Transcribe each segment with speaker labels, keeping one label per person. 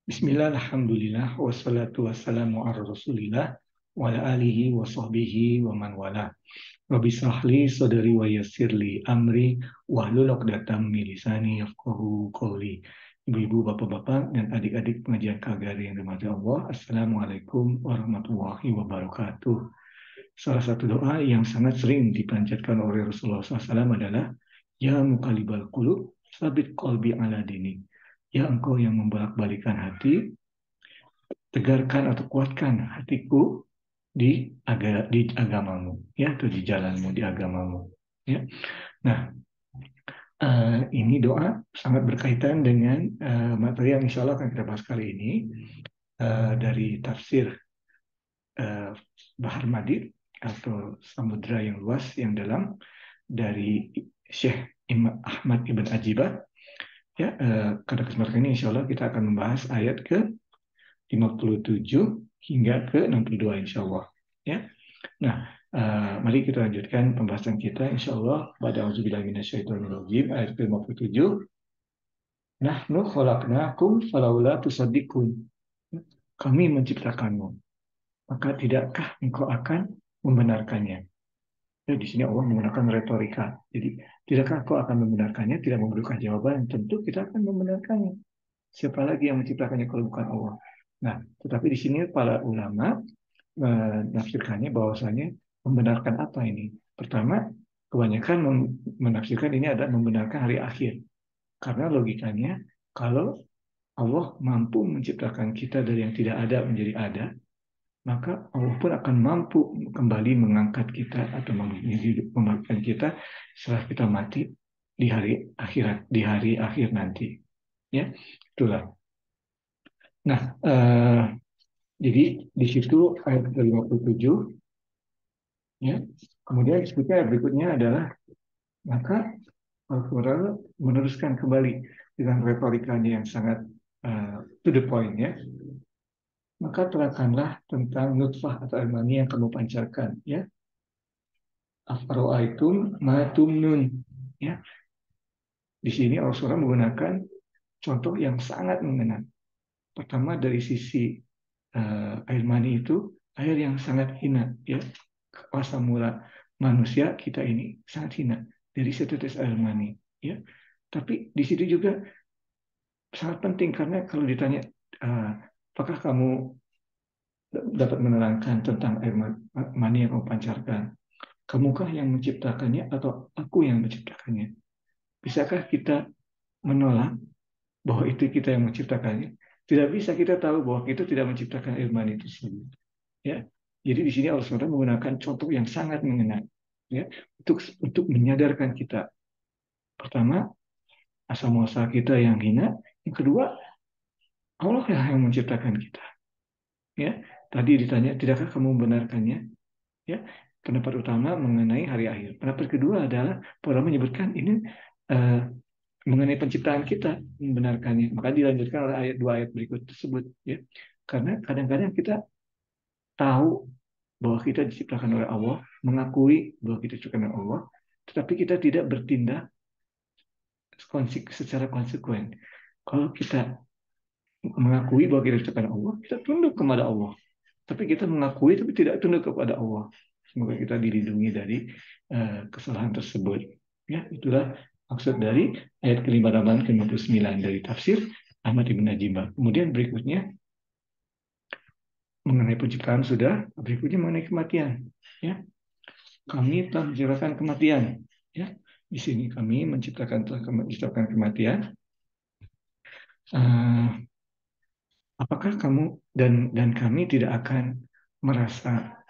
Speaker 1: Bismillah, alhamdulillah, wassalatu wassalamu ala rasulillah, wa ala alihi wa sahbihi wa man wala. Rabbi shrahli sadri wa yassirli amri, wahlul 'uqdatam min lisani yafqahu qawli. Ibu-ibu, bapak-bapak, dan adik-adik pengajian KGRI yang dirahmati Allah, Assalamualaikum warahmatullahi wabarakatuh. Salah satu doa yang sangat sering dipanjatkan oleh Rasulullah SAW adalah, Ya muqallibal qulub, sabit qalbi ala dinik. Ya engkau yang membolak-balikan hati, tegarkan atau kuatkan hatiku di agamamu, ya, atau di jalanmu, di agamamu, ya. Nah, ini doa sangat berkaitan dengan materi yang insya Allah akan kita bahas kali ini, dari tafsir uh, Bahar Madid atau Samudra yang luas yang dalam dari Syekh Imam Ahmad Ibn Ajibah, ya. Pada kesempatan ini insya Allah kita akan membahas ayat ke 57 hingga ke 62 insya Allah, ya. Nah, mari kita lanjutkan pembahasan kita insya Allah pada auzubillahi minasyaitonirrajim ayat ke-57. Nahnu khalaqnakum falaula tusaddiqun. Kami menciptakanmu, maka tidakkah engkau akan membenarkannya? Ya, di sini Allah menggunakan retorika. Jadi, tidakkah engkau akan membenarkannya? Tidak memberikan jawaban, tentu kita akan membenarkannya. Siapa lagi yang menciptakannya kalau bukan Allah? Nah, tetapi di sini para ulama menafsirkannya bahwasanya membenarkan apa ini? Pertama, kebanyakan menafsirkan ini adalah membenarkan hari akhir. Karena logikanya, kalau Allah mampu menciptakan kita dari yang tidak ada menjadi ada, maka Allah pun akan mampu kembali mengangkat kita atau membangkitkan kita setelah kita mati di hari akhirat, di hari akhir nanti. Ya, itulah. Nah, jadi di situ ayat ke-57, ya. Kemudian berikutnya adalah, maka Al-Quran meneruskan kembali dengan retorikanya yang sangat to the point, ya. Maka terangkanlah tentang nutfah atau air mani yang kamu pancarkan, ya. Afara'aitum ma tumnun, ya. Di sini Al-Quran menggunakan contoh yang sangat mengena. Pertama dari sisi air mani itu air yang sangat hina, ya. Asal mula manusia kita ini sangat hina dari setetes air mani, ya. Tapi di situ juga sangat penting karena kalau ditanya apakah kamu dapat menerangkan tentang air mani yang kamu pancarkan, kamukah yang menciptakannya atau aku yang menciptakannya? Bisakah kita menolak bahwa itu kita yang menciptakannya? Tidak bisa, kita tahu bahwa kita tidak menciptakan air mani itu sendiri, ya. Jadi di sini Allah SWT menggunakan contoh yang sangat mengena, ya, untuk menyadarkan kita. Pertama, asal muasal kita yang hina. Yang kedua, Allah yang menciptakan kita, ya. Tadi ditanya, tidakkah kamu membenarkannya? Ya, pendapat utama mengenai hari akhir. Pendapat kedua adalah para menyebutkan ini mengenai penciptaan kita, membenarkannya. Maka dilanjutkan oleh ayat dua ayat berikut tersebut, ya. Karena kadang-kadang kita tahu bahwa kita diciptakan oleh Allah, mengakui bahwa kita diciptakan oleh Allah, tetapi kita tidak bertindak secara konsekuen. Kalau kita mengakui bahwa kita diciptakan Allah, kita tunduk kepada Allah. Tapi kita mengakui tapi tidak tunduk kepada Allah. Semoga kita dilindungi dari kesalahan tersebut. Ya, itulah maksud dari ayat ke-58 ke-59 dari tafsir Ahmad Ibn Najibah. Kemudian berikutnya mengenai penciptaan sudah, berikutnya mengenai kematian. Ya, kami telah menciptakan kematian. Ya, di sini kami telah menciptakan kematian. Apakah kamu dan kami tidak akan merasa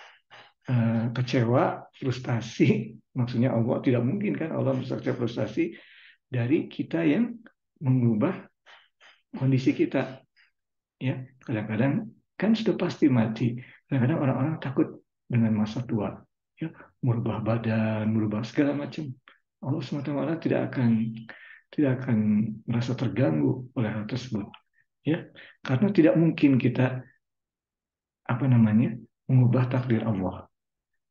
Speaker 1: kecewa, frustasi? Maksudnya Allah tidak mungkin kan Allah merasa frustasi dari kita yang mengubah kondisi kita. Ya, kadang-kadang kan sudah pasti mati. Kadang-kadang orang-orang takut dengan masa tua, ya, merubah badan, merubah segala macam. Allah SWT tidak akan merasa terganggu oleh hal tersebut, ya, karena tidak mungkin kita mengubah takdir Allah.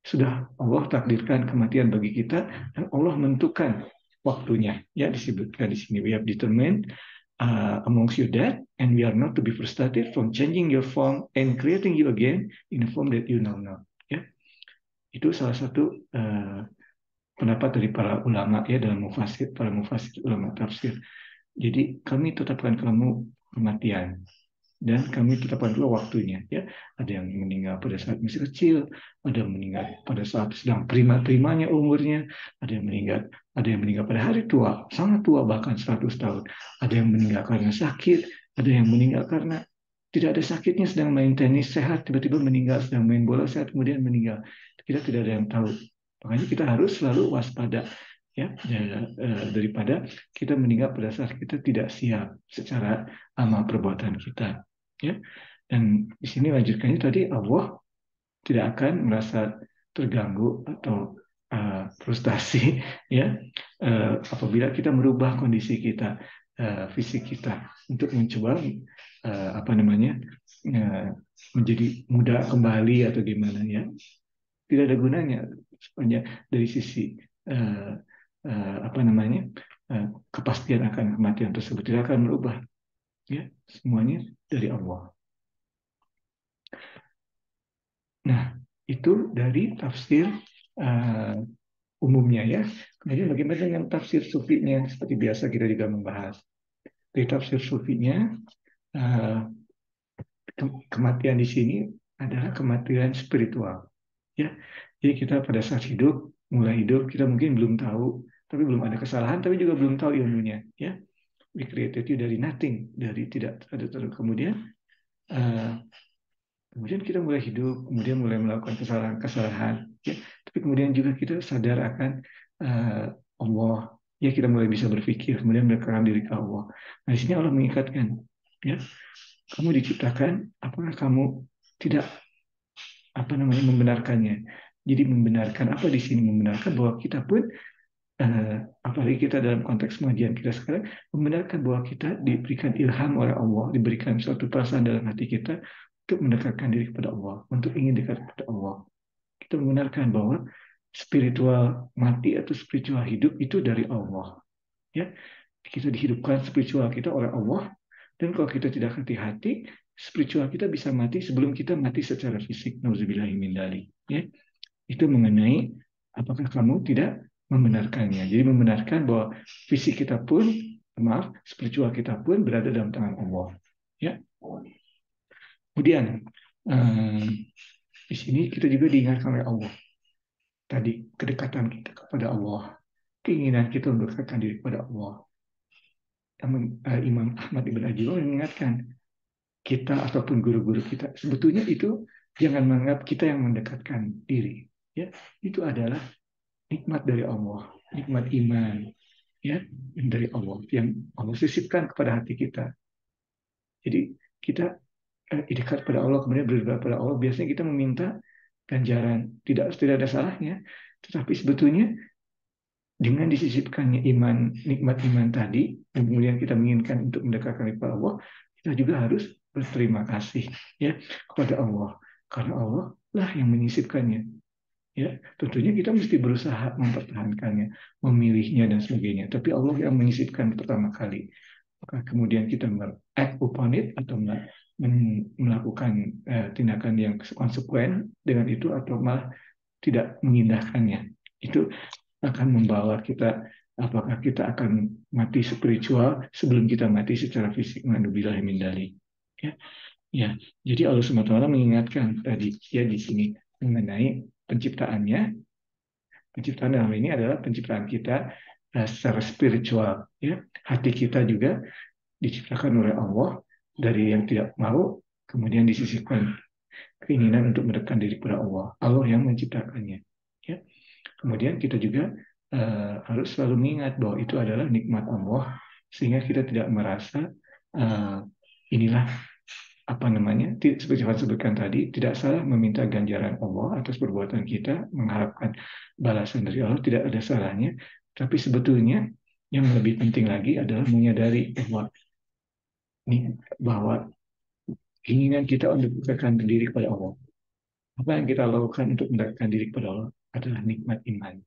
Speaker 1: Sudah Allah takdirkan kematian bagi kita dan Allah menentukan waktunya, ya, disebutkan di sini we have determined amongst your dead, and we are not to be frustrated from changing your form and creating you again in a form that you know not. Ya, itu salah satu pendapat dari para ulama ya dalam mufasir, para mufasir ulama tafsir. Jadi kami tetapkan kamu kematian dan kami tetapkan pula waktunya. Ya, ada yang meninggal pada saat masih kecil, ada yang meninggal pada saat sedang prima-primanya umurnya, ada yang meninggal pada hari tua, sangat tua bahkan 100 tahun. Ada yang meninggal karena sakit, ada yang meninggal karena tidak ada sakitnya, sedang main tenis sehat, tiba-tiba meninggal, sedang main bola sehat, kemudian meninggal. Kita tidak ada yang tahu. Makanya kita harus selalu waspada ya, daripada kita meninggal pada saat kita tidak siap secara amal perbuatan kita. Ya. Dan di sini lanjutkannya tadi, Allah tidak akan merasa terganggu atau frustasi ya apabila kita merubah kondisi kita, fisik kita untuk mencoba menjadi muda kembali atau gimana ya. Tidak ada gunanya sebenarnya dari sisi uh, kepastian akan kematian tersebut tidak akan merubah ya, semuanya dari Allah. Nah, itu dari tafsir umumnya ya. Kemudian bagaimana dengan tafsir sufinya? Seperti biasa kita juga membahas. Di tafsir sufinya, kematian di sini adalah kematian spiritual. Ya, jadi kita pada saat mulai hidup, kita mungkin belum tahu, tapi belum ada kesalahan, tapi juga belum tahu ilmunya. Ya, we created you dari nothing, dari tidak ada terus. Kemudian kita mulai hidup, kemudian mulai melakukan kesalahan-kesalahan. Ya. Tapi kemudian juga kita sadar akan Allah. Ya, kita mulai bisa berpikir, kemudian mendekatkan diri ke Allah. Nah, di sini Allah mengikatkan, ya, kamu diciptakan, apakah kamu tidak membenarkannya? Jadi membenarkan apa di sini? Membenarkan bahwa kita pun apalagi kita dalam konteks pengajian kita sekarang, membenarkan bahwa kita diberikan ilham oleh Allah, diberikan suatu perasaan dalam hati kita untuk mendekatkan diri kepada Allah, untuk ingin dekat kepada Allah. Kita membenarkan bahwa spiritual mati atau spiritual hidup itu dari Allah. Ya, kita dihidupkan spiritual kita oleh Allah, dan kalau kita tidak hati-hati, spiritual kita bisa mati sebelum kita mati secara fisik. Nauzubillahi min dzalik. Ya, itu mengenai apakah kamu tidak membenarkannya. Jadi membenarkan bahwa fisik kita pun, spiritual kita pun berada dalam tangan Allah. Ya. Kemudian di sini kita juga diingatkan oleh Allah. Tadi kedekatan kita kepada Allah, keinginan kita untuk mendekatkan diri kepada Allah. Imam Ahmad Ibn Ajillah mengingatkan kita ataupun guru-guru kita, sebetulnya itu jangan menganggap kita yang mendekatkan diri. Ya, itu adalah nikmat dari Allah, nikmat iman, ya, dari Allah yang Allah sisipkan kepada hati kita. Jadi kita dekat pada Allah, kemudian beribadah pada Allah, biasanya kita meminta ganjaran, tidak ada salahnya, tetapi sebetulnya dengan disisipkannya iman, nikmat iman tadi, dan kemudian kita menginginkan untuk mendekatkan kepada Allah, kita juga harus berterima kasih ya kepada Allah, karena Allah lah yang menyisipkannya. Ya, tentunya kita mesti berusaha mempertahankannya, memilihnya dan sebagainya. Tapi Allah yang menyisipkan pertama kali. Maka kemudian kita act upon it atau melakukan tindakan yang konsekuen dengan itu atau malah tidak mengindahkannya. Itu akan membawa kita, apakah kita akan mati spiritual sebelum kita mati secara fisik. Naudzubillahi min dzalik. Ya, ya. Jadi Allah SWT mengingatkan tadi ya di sini mengenai penciptaannya. Penciptaan dalam ini adalah penciptaan kita secara spiritual. Ya, hati kita juga diciptakan oleh Allah dari yang tidak mau, kemudian disisipkan keinginan untuk mendekatkan diri kepada Allah. Allah yang menciptakannya. Ya. Kemudian kita juga harus selalu mengingat bahwa itu adalah nikmat Allah, sehingga kita tidak merasa inilah seperti yang sebutkan tadi, tidak salah meminta ganjaran Allah atas perbuatan kita, mengharapkan balasan dari Allah, tidak ada salahnya. Tapi sebetulnya yang lebih penting lagi adalah menyadari bahwa keinginan kita untuk mendekatkan diri kepada Allah, apa yang kita lakukan untuk mendekatkan diri kepada Allah adalah nikmat iman.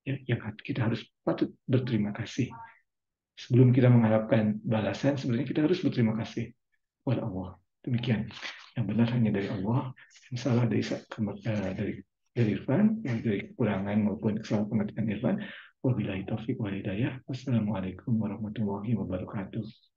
Speaker 1: Ya, yang kita harus patut berterima kasih. Sebelum kita mengharapkan balasan, sebenarnya kita harus berterima kasih kepada Allah. Demikian. Yang benar hanya dari Allah, yang salah dari Irfan, yang dari kekurangan maupun kesalahan pengertian Irfan. Wabillahi taufiq wal hidayah. Wassalamualaikum warahmatullahi wabarakatuh.